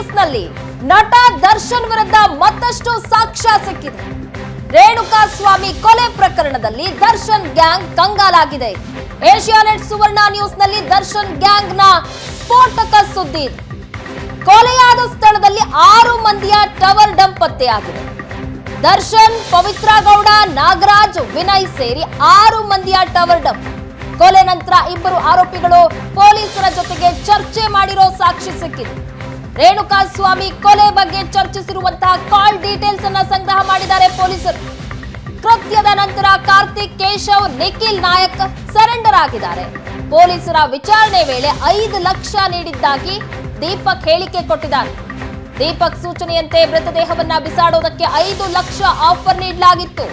ನ್ಯೂಸ್ನಲ್ಲಿ ನಟ ದರ್ಶನ್ ವಿರುದ್ಧ ಮತ್ತಷ್ಟು ಸಾಕ್ಷ್ಯ ಸಿಕ್ಕಿದೆ. ರೇಣುಕಾ ಸ್ವಾಮಿ ಕೊಲೆ ಪ್ರಕರಣದಲ್ಲಿ ದರ್ಶನ್ ಗ್ಯಾಂಗ್ ಕಂಗಾಲಾಗಿದೆ. ಏಷ್ಯಾನೆಟ್ ಸುವರ್ಣ ನ್ಯೂಸ್ನಲ್ಲಿ ದರ್ಶನ್ ಗ್ಯಾಂಗ್ನ ಸ್ಫೋಟಕ ಸುದ್ದಿ ಇದೆ. ಕೊಲೆಯಾದ ಸ್ಥಳದಲ್ಲಿ 6 ಮಂದಿಯ ಟವರ್ ಡಂಪ್ ಪತ್ತೆಯಾಗಿದೆ. ದರ್ಶನ್, ಪವಿತ್ರ ಗೌಡ, ನಾಗರಾಜ್, ವಿನಯ್ ಸೇರಿ 6 ಮಂದಿಯ ಟವರ್ ಡಂಪ್. ಕೊಲೆ ನಂತರ ಇಬ್ಬರು ಆರೋಪಿಗಳು ಪೊಲೀಸರ ಜೊತೆಗೆ ಚರ್ಚೆ ಮಾಡಿರೋ ಸಾಕ್ಷಿ ಸಿಕ್ಕಿದೆ. ರೇಣುಕಾ ಸ್ವಾಮಿ ಕೊಲೆ ಬಗ್ಗೆ ಚರ್ಚಿಸಿರುವಂತಹ ಕಾಲ್ ಡೀಟೇಲ್ಸ್ ಅನ್ನ ಸಂಗ್ರಹ ಮಾಡಿದ್ದಾರೆ ಪೊಲೀಸರು. ಕೃತ್ಯದ ನಂತರ ಕಾರ್ತಿಕ್, ಕೇಶವ್, ನಿಖಿಲ್ ನಾಯಕ್ ಸರೆಂಡರ್ ಆಗಿದ್ದಾರೆ. ಪೊಲೀಸರ ವಿಚಾರಣೆ ವೇಳೆ 5 ಲಕ್ಷ ನೀಡಿದ್ದಾಗಿ ದೀಪಕ್ ಹೇಳಿಕೆ ಕೊಟ್ಟಿದ್ದಾರೆ. ದೀಪಕ್ ಸೂಚನೆಯಂತೆ ಮೃತದೇಹವನ್ನ ಬಿಸಾಡೋದಕ್ಕೆ 5 ಲಕ್ಷ ಆಫರ್ ನೀಡಲಾಗಿತ್ತು.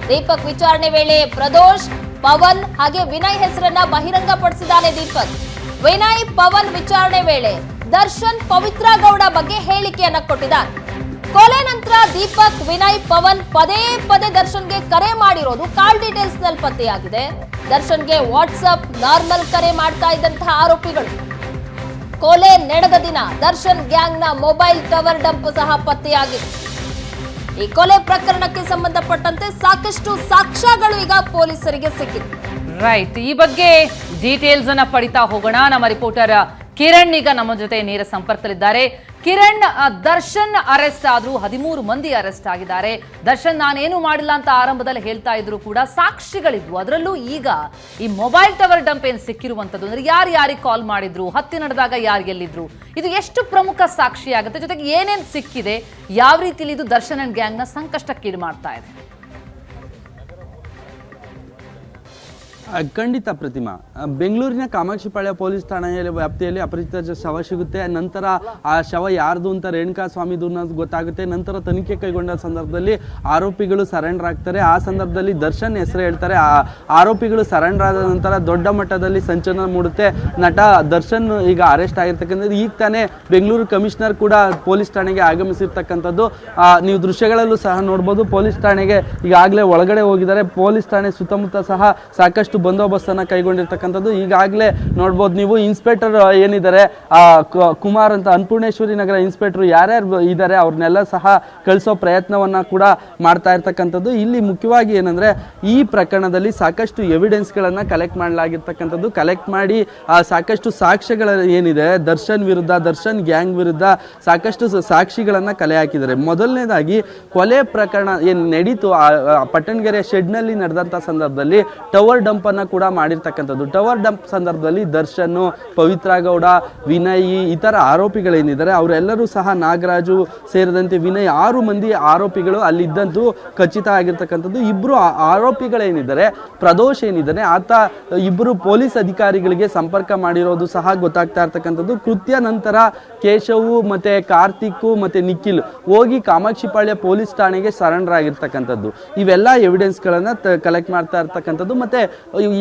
ದೀಪಕ್ ವಿಚಾರಣೆ ವೇಳೆ ಪ್ರದೋಷ್, ಪವನ್ ಹಾಗೆ ವಿನಯ್ ಹೆಸರನ್ನ ಬಹಿರಂಗಪಡಿಸಿದ್ದಾನೆ ದೀಪಕ್. ವಿನಯ್, ಪವನ್ ವಿಚಾರಣೆ ವೇಳೆ ದರ್ಶನ್, ಪವಿತ್ರ ಗೌಡ ಬಗ್ಗೆ ಹೇಳಿಕೆಯನ್ನ ಕೊಟ್ಟಿದ್ದಾರೆ. ಕೊಲೆ ನಂತರ ದೀಪಕ್, ವಿನಯ್, ಪವನ್ ಪದೇ ಪದೇ ದರ್ಶನ್ಗೆ ಕರೆ ಮಾಡಿರೋದು ಕಾಲ್ ಡೀಟೇಲ್ಸ್ ನಲ್ಲಿ ಪತ್ತೆಯಾಗಿದೆ. ದರ್ಶನ್ಗೆ ವಾಟ್ಸ್ಆಪ್ ನಾರ್ಮಲ್ ಕರೆ ಮಾಡ್ತಾ ಇದ್ದಂತಹ ಆರೋಪಿಗಳು. ಕೊಲೆ ನಡೆದ ದಿನ ದರ್ಶನ್ ಗ್ಯಾಂಗ್ನ ಮೊಬೈಲ್ ಟವರ್ ಡಂಪ್ ಸಹ ಪತ್ತೆಯಾಗಿದೆ. ಈ ಕೊಲೆ ಪ್ರಕರಣಕ್ಕೆ ಸಂಬಂಧಪಟ್ಟಂತೆ ಸಾಕಷ್ಟು ಸಾಕ್ಷ್ಯಗಳು ಈಗ ಪೊಲೀಸರಿಗೆ ಸಿಕ್ಕಿದೆ. ರೈಟ್, ಈ ಬಗ್ಗೆ ಡೀಟೇಲ್ಸ್ ಅನ್ನ ಪಡಿತಾ ಹೋಗೋಣ. ನಮ್ಮ ರಿಪೋರ್ಟರ್ ಕಿರಣ್ ಈಗ ನಮ್ಮ ಜೊತೆ ನೇರ ಸಂಪರ್ಕದಲ್ಲಿದ್ದಾರೆ. ಕಿರಣ್, ದರ್ಶನ್ ಅರೆಸ್ಟ್ ಆದ್ರು, 13 ಮಂದಿ ಅರೆಸ್ಟ್ ಆಗಿದ್ದಾರೆ. ದರ್ಶನ್ ನಾನೇನು ಮಾಡಿಲ್ಲ ಅಂತ ಆರಂಭದಲ್ಲಿ ಹೇಳ್ತಾ ಇದ್ರು ಕೂಡ ಸಾಕ್ಷಿಗಳಿದ್ವು. ಅದರಲ್ಲೂ ಈಗ ಈ ಮೊಬೈಲ್ ಟವರ್ ಡಂಪ್ ಏನು ಸಿಕ್ಕಿರುವಂತದ್ದು ಅಂದ್ರೆ ಯಾರಿಗೆ ಕಾಲ್ ಮಾಡಿದ್ರು, ಹತ್ಯೆ ನಡೆದಾಗ ಯಾರು ಎಲ್ಲಿದ್ರು, ಇದು ಎಷ್ಟು ಪ್ರಮುಖ ಸಾಕ್ಷಿ ಆಗುತ್ತೆ, ಜೊತೆಗೆ ಏನೇನು ಸಿಕ್ಕಿದೆ, ಯಾವ ರೀತಿಯಲ್ಲಿ ಇದು ದರ್ಶನ್ ಅಂಡ್ ಗ್ಯಾಂಗ್ ನ ಸಂಕಷ್ಟಕ್ಕೀಡು ಮಾಡ್ತಾ ಇದೆ? ಖಂಡಿತ ಪ್ರತಿಮಾ, ಬೆಂಗಳೂರಿನ ಕಾಮಾಕ್ಷಿಪಾಳ್ಯ ಪೊಲೀಸ್ ಠಾಣೆಯ ವ್ಯಾಪ್ತಿಯಲ್ಲಿ ಅಪರಿಚಿತ ಶವ ಸಿಗುತ್ತೆ. ನಂತರ ಆ ಶವ ಯಾರ್ದು ಅಂತ ರೇಣುಕಾ ಸ್ವಾಮಿದು ಅನ್ನೋದು ಗೊತ್ತಾಗುತ್ತೆ. ನಂತರ ತನಿಖೆ ಕೈಗೊಂಡ ಸಂದರ್ಭದಲ್ಲಿ ಆರೋಪಿಗಳು ಸರೆಂಡರ್ ಆಗ್ತಾರೆ. ಆ ಸಂದರ್ಭದಲ್ಲಿ ದರ್ಶನ್ ಹೆಸರು ಹೇಳ್ತಾರೆ. ಆ ಆರೋಪಿಗಳು ಸರೆಂಡರ್ ಆದ ನಂತರ ದೊಡ್ಡ ಮಟ್ಟದಲ್ಲಿ ಸಂಚಲನ ಮೂಡುತ್ತೆ. ನಟ ದರ್ಶನ್ ಈಗ ಅರೆಸ್ಟ್ ಆಗಿರ್ತಕ್ಕಂಥದ್ದು. ಈಗ ತಾನೇ ಬೆಂಗಳೂರು ಕಮಿಷನರ್ ಕೂಡ ಪೊಲೀಸ್ ಠಾಣೆಗೆ ಆಗಮಿಸಿರ್ತಕ್ಕಂಥದ್ದು ನೀವು ದೃಶ್ಯಗಳಲ್ಲೂ ಸಹ ನೋಡ್ಬೋದು. ಪೊಲೀಸ್ ಠಾಣೆಗೆ ಈಗಾಗಲೇ ಒಳಗಡೆ ಹೋಗಿದ್ದಾರೆ. ಪೊಲೀಸ್ ಠಾಣೆ ಸುತ್ತಮುತ್ತ ಸಹ ಸಾಕಷ್ಟು ಬಂದೋಬಸ್ತನ್ನು ಕೈಗೊಂಡಿರ್ತಕ್ಕಂಥದ್ದು. ಈಗಾಗಲೇ ನೋಡ್ಬೋದು ನೀವು. ಇನ್ಸ್ಪೆಕ್ಟರ್ ಏನಿದ್ದಾರೆ ಕುಮಾರ್ ಅಂತ, ಅನ್ನಪೂರ್ಣೇಶ್ವರಿ ನಗರ ಇನ್ಸ್ಪೆಕ್ಟರ್ ಯಾರ್ಯಾರು ಇದ್ದಾರೆ ಅವ್ರನ್ನೆಲ್ಲ ಸಹ ಕಳಿಸೋ ಪ್ರಯತ್ನವನ್ನ ಕೂಡ ಮಾಡ್ತಾ ಇರ್ತಕ್ಕಂಥದ್ದು. ಇಲ್ಲಿ ಮುಖ್ಯವಾಗಿ ಏನಂದ್ರೆ ಈ ಪ್ರಕರಣದಲ್ಲಿ ಸಾಕಷ್ಟು ಎವಿಡೆನ್ಸ್ಗಳನ್ನು ಕಲೆಕ್ಟ್ ಮಾಡಲಾಗಿರ್ತಕ್ಕಂಥದ್ದು. ಕಲೆಕ್ಟ್ ಮಾಡಿ ಸಾಕಷ್ಟು ಸಾಕ್ಷ್ಯಗಳ ಏನಿದೆ ದರ್ಶನ್ ವಿರುದ್ಧ, ದರ್ಶನ್ ಗ್ಯಾಂಗ್ ವಿರುದ್ಧ ಸಾಕಷ್ಟು ಸಾಕ್ಷಿಗಳನ್ನ ಕಲೆ ಹಾಕಿದ್ದಾರೆ. ಮೊದಲನೇದಾಗಿ ಕೊಲೆ ಪ್ರಕರಣ ಏನು ನಡೀತು ಪಟ್ಟಣಗೆರೆ ಶೆಡ್ನಲ್ಲಿ ನಡೆದಂಥ ಸಂದರ್ಭದಲ್ಲಿ ಟವರ್ ಡಂಪ್ ಅನ್ನ ಕೂಡ ಮಾಡಿರ್ತಕ್ಕಂಥದ್ದು. ಟವರ್ ಡಂಪ್ ಸಂದರ್ಭದಲ್ಲಿ ದರ್ಶನ್, ಪವಿತ್ರ ಗೌಡ, ವಿನಯ್ ಇತರ ಆರೋಪಿಗಳೇನಿದ್ದಾರೆ ಅವರೆಲ್ಲರೂ ಸಹ, ನಾಗರಾಜು ಸೇರಿದಂತೆ ವಿನಯ್ 6 ಮಂದಿ ಆರೋಪಿಗಳು ಅಲ್ಲಿದ್ದಂತೂ ಖಚಿತ ಆಗಿರ್ತಕ್ಕಂಥದ್ದು. ಇಬ್ಬರು ಆರೋಪಿಗಳೇನಿದ್ದಾರೆ, ಪ್ರದೋಷ್ ಏನಿದ್ದಾನೆ ಆತ ಇಬ್ಬರು ಪೊಲೀಸ್ ಅಧಿಕಾರಿಗಳಿಗೆ ಸಂಪರ್ಕ ಮಾಡಿರೋದು ಸಹ ಗೊತ್ತಾಗ್ತಾ ಇರ್ತಕ್ಕಂಥದ್ದು. ಕೃತ್ಯ ನಂತರ ಕೇಶವ್ ಮತ್ತೆ ಕಾರ್ತಿಕ್ ಮತ್ತೆ ನಿಖಿಲ್ ಹೋಗಿ ಕಾಮಾಕ್ಷಿಪಾಳ್ಯ ಪೊಲೀಸ್ ಠಾಣೆಗೆ ಸರೆಂಡರ್ ಆಗಿರ್ತಕ್ಕಂಥದ್ದು. ಇವೆಲ್ಲ ಎವಿಡೆನ್ಸ್ಗಳನ್ನ ಕಲೆಕ್ಟ್ ಮಾಡ್ತಾ ಇರ್ತಕ್ಕಂಥದ್ದು. ಮತ್ತೆ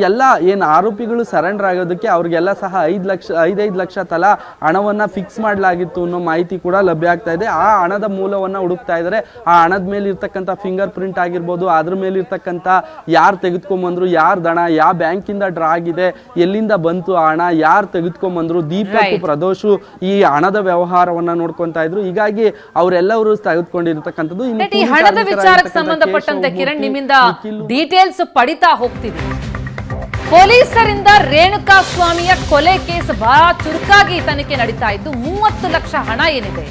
ಎಲ್ಲ ಏನು ಆರೋಪಿಗಳು ಸರೆಂಡರ್ ಆಗೋದಕ್ಕೆ ಅವ್ರಿಗೆಲ್ಲ ಸಹ 5 ಲಕ್ಷ ತಲಾ ಹಣವನ್ನ ಫಿಕ್ಸ್ ಮಾಡಲಾಗಿತ್ತು ಅನ್ನೋ ಮಾಹಿತಿ ಕೂಡ ಲಭ್ಯ ಆಗ್ತಾ ಇದೆ. ಆ ಹಣದ ಮೂಲವನ್ನ ಹುಡುಕ್ತಾ ಇದ್ದಾರೆ. ಆ ಹಣದ ಮೇಲೆ ಇರ್ತಕ್ಕಂಥ ಫಿಂಗರ್ ಪ್ರಿಂಟ್ ಆಗಿರ್ಬೋದು, ಅದ್ರ ಮೇಲೆ ಇರ್ತಕ್ಕಂಥ ಯಾರು ತೆಗೆದುಕೊಂಡ್ಬಂದ್ರು, ಯಾರು ದಣ ಯಾವ ಬ್ಯಾಂಕಿಂದ ಡ್ರಾ ಆಗಿದೆ, ಎಲ್ಲಿಂದ ಬಂತು ಆ ಹಣ, ಯಾರು ತೆಗೆದುಕೊಂಡ್ಬಂದ್ರು, ದೀಪಕ್, ಪ್ರದೋಷು ಈ ಹಣದ ವ್ಯವಹಾರವನ್ನ ನೋಡ್ಕೊಂತಾ ಇದ್ರು. ಹೀಗಾಗಿ ಅವರೆಲ್ಲರೂ ತೆಗೆದುಕೊಂಡಿರ್ತಕ್ಕಂಥದ್ದು. ಈ ಹಣದ ವಿಚಾರಕ್ಕೆ ಸಂಬಂಧಪಟ್ಟಂತೆ ಕಿರಣ್ ನಿಮ್ಮಿಂದ ಡೀಟೇಲ್ಸ್ ಪಡಿತಾ ಹೋಗ್ತೀವಿ. ಪೊಲೀಸರಿಂದ ರೇಣುಕಾ ಸ್ವಾಮಿಯ ಕೊಲೆ ಕೇಸ್ ಬಹಳ ಚುರುಕಾಗಿ ತನಿಖೆ ನಡೀತಾ ಇದ್ದು 30 ಲಕ್ಷ ಹಣ ಏನಿದೆ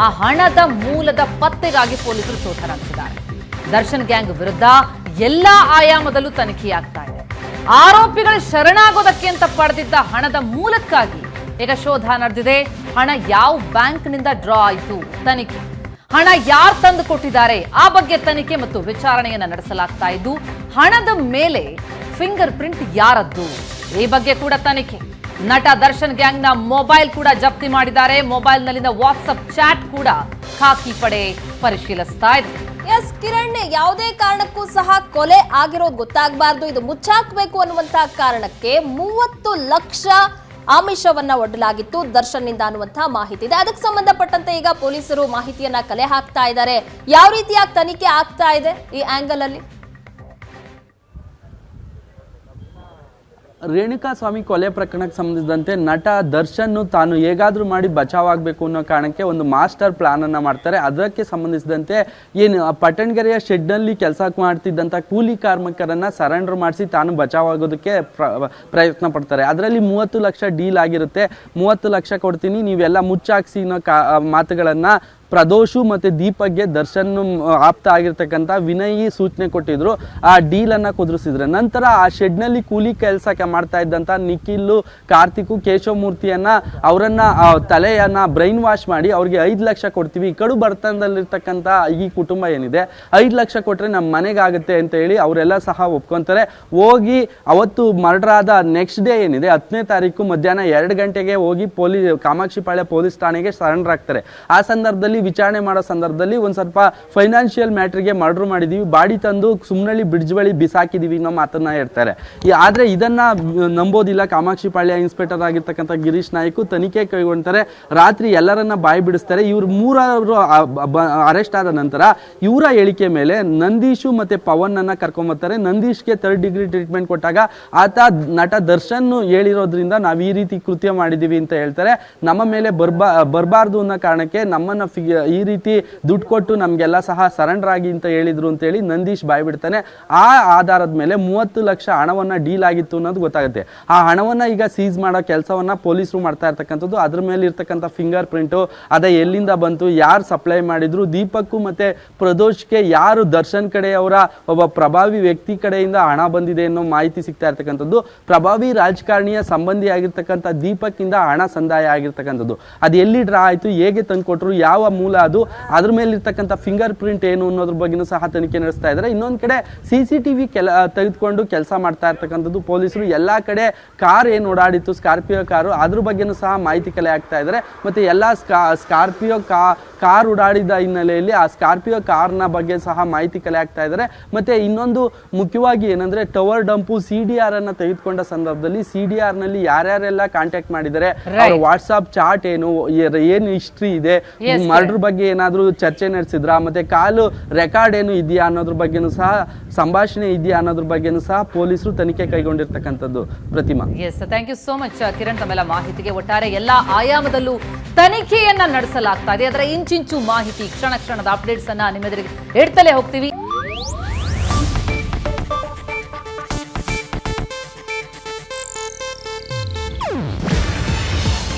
ಆ ಹಣದ ಮೂಲದ ಪತ್ತೆಗಾಗಿ ಪೊಲೀಸರು ಶೋಧ ನಡೆಸಿದ್ದಾರೆ. ದರ್ಶನ್ ಗ್ಯಾಂಗ್ ವಿರುದ್ಧ ಎಲ್ಲಾ ಆಯಾಮದಲ್ಲೂ ತನಿಖೆಯಾಗ್ತಾ ಇದೆ. ಆರೋಪಿಗಳು ಶರಣಾಗೋದಕ್ಕೆ ಅಂತ ಪಡೆದಿದ್ದ ಹಣದ ಮೂಲಕ್ಕಾಗಿ ಈಗ ಶೋಧ ನಡೆದಿದೆ. ಹಣ ಯಾವ ಬ್ಯಾಂಕ್ನಿಂದ ಡ್ರಾ ಆಯಿತು ತನಿಖೆ, ಹಣ ಯಾರು ತಂದು ಕೊಟ್ಟಿದ್ದಾರೆ ಆ ಬಗ್ಗೆ ತನಿಖೆ ಮತ್ತು ವಿಚಾರಣೆಯನ್ನ ನಡೆಸಲಾಗ್ತಾ ಇದ್ದು, ಹಣದ ಮೇಲೆ ಫಿಂಗರ್ ಪ್ರಿಂಟ್ ಯಾರದ್ದು ಈ ಬಗ್ಗೆ ಕೂಡ ತನಿಖೆ. ನಟ ದರ್ಶನ್ ಗ್ಯಾಂಗ್ನ ಮೊಬೈಲ್ ಕೂಡ ಜಪ್ತಿ ಮಾಡಿದ್ದಾರೆ. ಮೊಬೈಲ್ ನಲ್ಲಿನ ವಾಟ್ಸ್ಆಪ್ ಚಾಟ್ ಕೂಡ ಖಾಕಿ ಪಡೆ ಪರಿಶೀಲಿಸ್ತಾ ಇದೆ. ಎಸ್ ಕಿರಣ್, ಯಾವುದೇ ಕಾರಣಕ್ಕೂ ಸಹ ಕೊಲೆ ಆಗಿರೋದು ಗೊತ್ತಾಗಬಾರ್ದು, ಇದು ಮುಚ್ಚಾಕ್ಬೇಕು ಅನ್ನುವಂತಹ ಕಾರಣಕ್ಕೆ 30 ಲಕ್ಷ ಆಮಿಷವನ್ನ ಒಡ್ಡಲಾಗಿತ್ತು ದರ್ಶನ್ ನಿಂದ ಅನ್ನುವಂತಹ ಮಾಹಿತಿ ಇದೆ. ಅದಕ್ಕೆ ಸಂಬಂಧಪಟ್ಟಂತೆ ಈಗ ಪೊಲೀಸರು ಮಾಹಿತಿಯನ್ನ ಕಲೆ ಹಾಕ್ತಾ ಇದ್ದಾರೆ. ಯಾವ ರೀತಿಯಾಗಿ ತನಿಖೆ ಆಗ್ತಾ ಇದೆ ಈ ಆಂಗಲ್ ಅಲ್ಲಿ? ರೇಣುಕಾ ಸ್ವಾಮಿ ಕೊಲೆ ಪ್ರಕರಣಕ್ಕೆ ಸಂಬಂಧಿಸಿದಂತೆ ನಟ ದರ್ಶನ್ ತಾನು ಹೇಗಾದ್ರೂ ಮಾಡಿ ಬಚಾವಾಗಬೇಕು ಅನ್ನೋ ಕಾರಣಕ್ಕೆ ಒಂದು ಮಾಸ್ಟರ್ ಪ್ಲಾನ್ ಅನ್ನ ಮಾಡ್ತಾರೆ. ಅದಕ್ಕೆ ಸಂಬಂಧಿಸಿದಂತೆ ಏನು ಪಟ್ಟಣಗೆರೆಯ ಶೆಡ್ನಲ್ಲಿ ಕೆಲಸ ಮಾಡ್ತಿದ್ದಂಥ ಕೂಲಿ ಕಾರ್ಮಿಕರನ್ನ ಸರೆಂಡರ್ ಮಾಡಿಸಿ ತಾನು ಬಚಾವಾಗೋದಕ್ಕೆ ಪ್ರಯತ್ನ ಪಡ್ತಾರೆ. ಅದರಲ್ಲಿ 30 ಲಕ್ಷ ಡೀಲ್ ಆಗಿರುತ್ತೆ. 30 ಲಕ್ಷ ಕೊಡ್ತೀನಿ, ನೀವೆಲ್ಲ ಮುಚ್ಚಾಕ್ಸಿ ಅನ್ನೋ ಮಾತುಗಳನ್ನ ಪ್ರದೋಷು ಮತ್ತು ದೀಪಕ್ಗೆ ದರ್ಶನ್ ಆಪ್ತ ಆಗಿರ್ತಕ್ಕಂಥ ವಿನಯ್ ಸೂಚನೆ ಕೊಟ್ಟಿದ್ರು. ಆ ಡೀಲನ್ನು ಕುದುರಿಸಿದ್ರು. ನಂತರ ಆ ಶೆಡ್ನಲ್ಲಿ ಕೂಲಿ ಕೆಲಸಕ್ಕೆ ಮಾಡ್ತಾ ಇದ್ದಂಥ ನಿಖಿಲ್, ಕಾರ್ತಿಕ್, ಕೇಶವಮೂರ್ತಿಯನ್ನು ಅವರನ್ನು ತಲೆಯನ್ನು ಬ್ರೈನ್ ವಾಶ್ ಮಾಡಿ ಅವ್ರಿಗೆ 5 ಲಕ್ಷ ಕೊಡ್ತೀವಿ, ಈ ಕಡು ಬರ್ತನದಲ್ಲಿರ್ತಕ್ಕಂಥ ಈ ಕುಟುಂಬ ಏನಿದೆ 5 ಲಕ್ಷ ಕೊಟ್ಟರೆ ನಮ್ಮ ಮನೆಗಾಗುತ್ತೆ ಅಂತ ಹೇಳಿ ಅವರೆಲ್ಲ ಸಹ ಒಪ್ಕೊತಾರೆ. ಹೋಗಿ ಅವತ್ತು ಮರ್ಡರ್ ಆದ ನೆಕ್ಸ್ಟ್ ಡೇ ಏನಿದೆ 10ನೇ ತಾರೀಕು ಮಧ್ಯಾಹ್ನ 2 ಗಂಟೆಗೆ ಹೋಗಿ ಕಾಮಾಕ್ಷಿಪಾಳ್ಯ ಪೊಲೀಸ್ ಠಾಣೆಗೆ ಸರೆಂಡರ್ ಆಗ್ತಾರೆ. ಆ ಸಂದರ್ಭದಲ್ಲಿ ವಿಚಾರಣೆ ಮಾಡೋ ಸಂದರ್ಭದಲ್ಲಿ ಒಂದು ಸ್ವಲ್ಪ ಫೈನಾನ್ಷಿಯಲ್ ಮ್ಯಾಟ್ರಿಗೆ ಮರ್ಡರ್ ಮಾಡಿದೀವಿ, ಬಾಡಿ ತಂದು ಸುಮ್ಮನಳ್ಳಿ ಬ್ರಿಡ್ಜ್ ಬಳಿ ಬಿಸಾಕಿದೀವಿ ಅನ್ನೋ ಮಾತನ್ನ ಹೇಳ್ತಾರೆ. ಆದ್ರೆ ಇದನ್ನ ನಂಬೋದಿಲ್ಲ ಕಾಮಾಕ್ಷಿಪಾಳ್ಯ ಇನ್ಸ್ಪೆಕ್ಟರ್ ಆಗಿರ್ತಕ್ಕಂಥ ಗಿರೀಶ್ ನಾಯ್ಕು. ತನಿಖೆ ಕೈಗೊಳ್ತಾರೆ. ರಾತ್ರಿ ಎಲ್ಲರನ್ನ ಬಾಯಿ ಬಿಡಿಸ್ತಾರೆ. ಇವ್ರು 3 ಅರೆಸ್ಟ್ ಆದ ನಂತರ ಇವರ ಹೇಳಿಕೆ ಮೇಲೆ ನಂದೀಶು ಮತ್ತೆ ಪವನ್ ಅನ್ನ ಕರ್ಕೊಂಬರ್ತಾರೆ. ನಂದೀಶ್ಗೆ 3rd ಡಿಗ್ರಿ ಟ್ರೀಟ್ಮೆಂಟ್ ಕೊಟ್ಟಾಗ ಆತ ನಟ ದರ್ಶನ್ ಹೇಳಿರೋದ್ರಿಂದ ನಾವು ಈ ರೀತಿ ಕೃತ್ಯ ಮಾಡಿದೀವಿ ಅಂತ ಹೇಳ್ತಾರೆ. ನಮ್ಮ ಮೇಲೆ ಬರಬಾರ್ದು ಅನ್ನೋ ಕಾರಣಕ್ಕೆ ನಮ್ಮನ್ನ ಈ ರೀತಿ ದುಡ್ಡು ಕೊಟ್ಟು ನಮಗೆಲ್ಲ ಸಹ ಸರೆಂಡರ್ ಆಗಿ ಅಂತ ಹೇಳಿದ್ರು ಅಂತೇಳಿ ನಂದೀಶ್ ಬಾಯ್ ಬಿಡ್ತಾನೆ. ಆ ಆಧಾರದ ಮೇಲೆ 30 ಲಕ್ಷ ಹಣವನ್ನ ಡೀಲ್ ಆಗಿತ್ತು ಅನ್ನೋದು ಗೊತ್ತಾಗುತ್ತೆ. ಆ ಹಣವನ್ನ ಈಗ ಸೀಸ್ ಮಾಡೋ ಕೆಲಸವನ್ನ ಪೊಲೀಸರು ಮಾಡ್ತಾ ಇರ್ತಕ್ಕಂಥದ್ದು. ಅದ್ರ ಮೇಲೆ ಇರ್ತಕ್ಕಂಥ ಫಿಂಗರ್ ಪ್ರಿಂಟು, ಅದೇ ಎಲ್ಲಿಂದ ಬಂತು, ಯಾರು ಸಪ್ಲೈ ಮಾಡಿದ್ರು, ದೀಪಕ್ ಮತ್ತೆ ಪ್ರದೋಷ್ಗೆ ಯಾರು ದರ್ಶನ್ ಕಡೆಯವರ ಒಬ್ಬ ಪ್ರಭಾವಿ ವ್ಯಕ್ತಿ ಕಡೆಯಿಂದ ಹಣ ಬಂದಿದೆ ಅನ್ನೋ ಮಾಹಿತಿ ಸಿಗ್ತಾ ಇರ್ತಕ್ಕಂಥದ್ದು. ಪ್ರಭಾವಿ ರಾಜಕಾರಣಿಯ ಸಂಬಂಧಿ ಆಗಿರ್ತಕ್ಕಂಥ ದೀಪಕ್ ಇಂದ ಹಣ ಸಂದಾಯ ಆಗಿರ್ತಕ್ಕಂಥದ್ದು. ಅದು ಎಲ್ಲಿ ಡ್ರಾ ಆಯ್ತು, ಹೇಗೆ ತಂದು ಕೊಟ್ಟರು, ಯಾವ ಮೂಲ ಅದು, ಅದ್ರ ಮೇಲೆ ಇರ್ತಕ್ಕಂಥ ಫಿಂಗರ್ ಪ್ರಿಂಟ್ ಏನು ಅನ್ನೋದ್ರ ಬಗ್ಗೆನೂ ಸಹ ತನಿಖೆ ನಡೆಸ್ತಾ ಇದ್ದಾರೆ. ಇನ್ನೊಂದು ಕಡೆ CCTV ತೆಗೆದುಕೊಂಡು ಕೆಲಸ ಮಾಡ್ತಾ ಇರ್ತಕ್ಕಂಥದ್ದು ಪೊಲೀಸರು. ಎಲ್ಲಾ ಕಡೆ ಕಾರ್ ಏನು ಓಡಾಡಿತ್ತು, ಸ್ಕಾರ್ಪಿಯೋ ಕಾರು, ಅದ್ರ ಬಗ್ಗೆನೂ ಸಹ ಮಾಹಿತಿ ಕಲೆ ಆಗ್ತಾ ಇದ್ದಾರೆ. ಮತ್ತೆ ಎಲ್ಲ ಸ್ಕಾರ್ಪಿಯೋ ಕಾರ್ ಓಡಾಡಿದ ಹಿನ್ನೆಲೆಯಲ್ಲಿ ಆ ಸ್ಕಾರ್ಪಿಯೋ ಕಾರ್ನ ಬಗ್ಗೆ ಸಹ ಮಾಹಿತಿ ಕಲೆ ಆಗ್ತಾ ಇದ್ದಾರೆ. ಮತ್ತೆ ಇನ್ನೊಂದು ಮುಖ್ಯವಾಗಿ ಏನಂದ್ರೆ ಟವರ್ ಡಂಪು CDR ಅನ್ನ ತೆಗೆದುಕೊಂಡ ಸಂದರ್ಭದಲ್ಲಿ CDR ನಲ್ಲಿ ಯಾರ್ಯಾರೆಲ್ಲ ಕಾಂಟ್ಯಾಕ್ಟ್ ಮಾಡಿದ್ದಾರೆ, ಅವರ ವಾಟ್ಸ್ಆಪ್ ಚಾಟ್ ಏನು ಹಿಸ್ಟ್ರಿ ಇದೆ, ಮರ್ಡರ್ ಬಗ್ಗೆ ಏನಾದ್ರೂ ಚರ್ಚೆ ನಡೆಸಿದ್ರ, ಮತ್ತೆ ಕಾಲು ರೆಕಾರ್ಡ್ ಏನು ಇದೆಯಾ ಅನ್ನೋದ್ರ ಬಗ್ಗೆನೂ ಸಹ, ಸಂಭಾಷಣೆ ಇದೆಯಾ ಅನ್ನೋದ್ರ ಬಗ್ಗೆನೂ ಸಹ ಪೊಲೀಸರು ತನಿಖೆ ಕೈಗೊಂಡಿರ್ತಕ್ಕಂಥದ್ದು. Pratima, yes, thank you so much Kiran ತಮ್ಮೆಲ್ಲ ಮಾಹಿತಿಗೆ. ಒಟ್ಟಾರೆ ಎಲ್ಲಾ ಆಯಾಮದಲ್ಲೂ ತನಿಖೆಯನ್ನ ನಡೆಸಲಾಗ್ತಾ ಇದೆ. ಅದರ ಇಂಚಿಂಚು ಮಾಹಿತಿ, ಕ್ಷಣ ಕ್ಷಣದ ಅಪ್ಡೇಟ್ಸ್ ಅನ್ನ ನಿಮ್ಮೆದುರಿಗೆ ಇಡ್ತಲೇ ಹೋಗ್ತೀವಿ.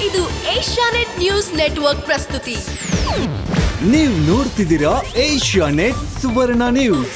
ಇದು ಏಷ್ಯಾನೆಟ್ ನ್ಯೂಸ್ ನೆಟ್ವರ್ಕ್ ಪ್ರಸ್ತುತಿ. ನೀವು ನೋಡ್ತಿದ್ದೀರಾ ಏಷ್ಯಾನೆಟ್ ಸುವರ್ಣ ನ್ಯೂಸ್.